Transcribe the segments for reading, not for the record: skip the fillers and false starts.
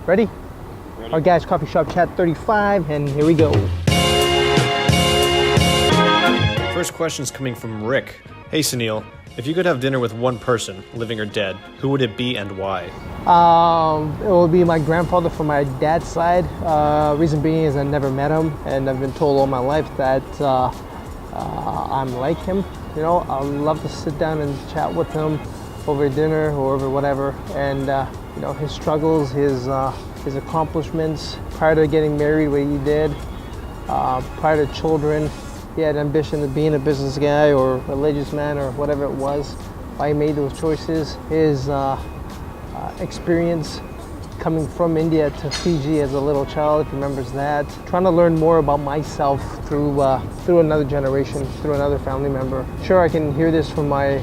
Ready? Our guys, Coffee Shop Chat 35, and here we go. First question is coming from Rick. Hey Sunil, if you could have dinner with one person, living or dead, who would it be and why? It will be my grandfather from my dad's side. Reason being is I never met him, and I've been told all my life that I'm like him. You know, I love to sit down and chat with him over dinner or over whatever, and you know, his struggles, his accomplishments prior to getting married, what he did, prior to children. He had ambition of being a business guy or a religious man or whatever it was. Why he made those choices. His experience coming from India to Fiji as a little child, he remembers that. Trying to learn more about myself through another generation, through another family member. Sure, I can hear this from my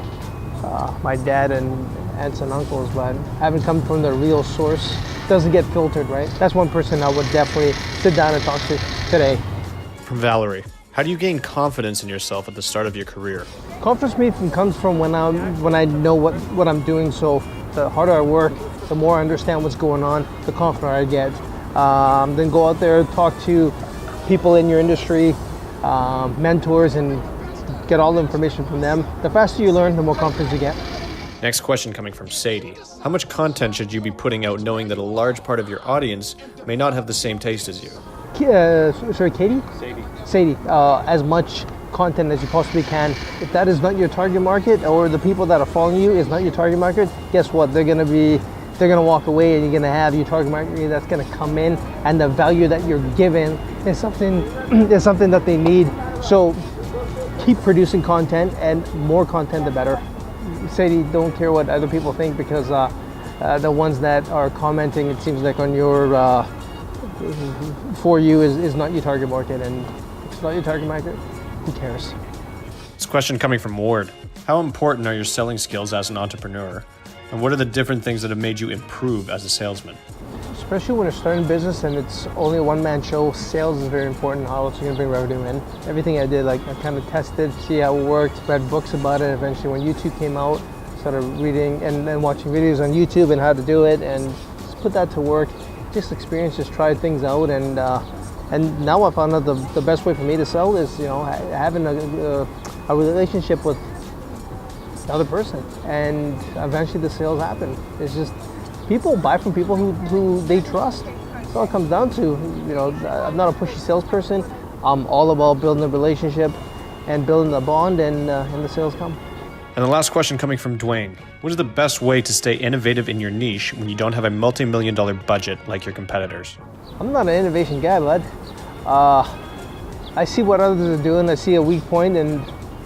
dad and aunts and uncles, but having come from the real source, doesn't get filtered, right? That's one person I would definitely sit down and talk to today. From Valerie. How do you gain confidence in yourself at the start of your career? Confidence comes from when I know what I'm doing. So the harder I work, the more I understand what's going on, the confident I get. Then go out there, talk to people in your industry, mentors, and get all the information from them. The faster you learn, the more confidence you get. Next question coming from Sadie. How much content should you be putting out knowing that a large part of your audience may not have the same taste as you? Sorry, Katie? Sadie, as much content as you possibly can. If that is not your target market, or the people that are following you is not your target market, guess what? They're gonna walk away, and you're gonna have your target market that's gonna come in, and the value that you're giving is something that they need. So keep producing content, and more content the better. Sadie, don't care what other people think, because the ones that are commenting, it seems like on your for you is not your target market, and if it's not your target market, who cares? This question coming from Ward. How important are your selling skills as an entrepreneur? And what are the different things that have made you improve as a salesman? Especially when you're starting business and it's only a one-man show, sales is very important. How else are you going to bring revenue in? Everything I did, like I kind of tested, see how it worked, read books about it. Eventually when YouTube came out, started reading and then watching videos on YouTube and how to do it, and just put that to work. Just experience, just try things out, and now I found out the best way for me to sell is, you know, having a relationship with the other person, and eventually the sales happen. It's just people buy from people who they trust. That's all it comes down to. You know, I'm not a pushy salesperson. I'm all about building a relationship and building a bond, and the sales come. And the last question coming from Dwayne. What is the best way to stay innovative in your niche when you don't have a multi-million-dollar budget like your competitors? I'm not an innovation guy, bud. I see what others are doing. I see a weak point, and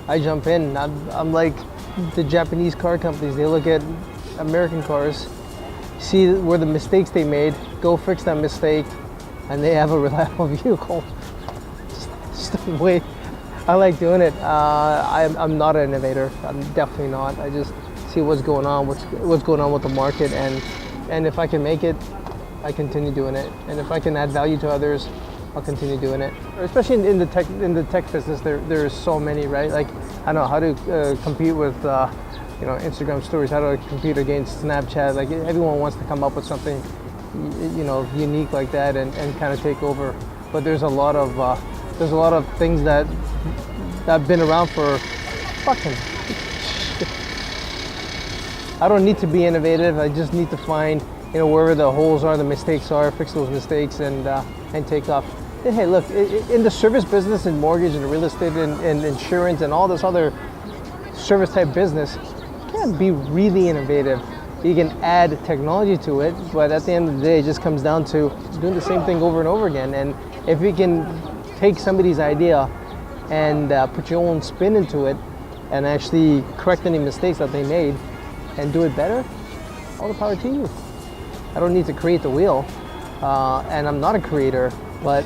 I jump in. I'm like the Japanese car companies. They look at American cars, see where the mistakes they made, go fix that mistake, and they have a reliable vehicle. Just the way I like doing it. I'm not an innovator. I'm definitely not. I just see what's going on, what's going on with the market, and if I can make it, I continue doing it. And if I can add value to others, I'll continue doing it. Especially in the tech business, there's so many, right? Like, I know how to compete with you know, Instagram stories, how to compete against Snapchat. Like, everyone wants to come up with something, you know, unique like that, and kind of take over. But there's a lot of things that have been around for fucking. I don't need to be innovative. I just need to find, you know, wherever the holes are, the mistakes are, fix those mistakes, and take off. And hey, look, in the service business, and mortgage, and real estate, and insurance, and all this other service type business, you can't be really innovative. You can add technology to it, but at the end of the day, it just comes down to doing the same thing over and over again. And if you can take somebody's idea and put your own spin into it, and actually correct any mistakes that they made, and do it better, all the power to you. I don't need to create the wheel, and I'm not a creator, but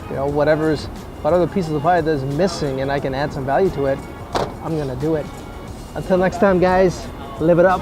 you know, what other pieces of pie that's missing and I can add some value to it, I'm gonna do it. Until next time, guys, live it up.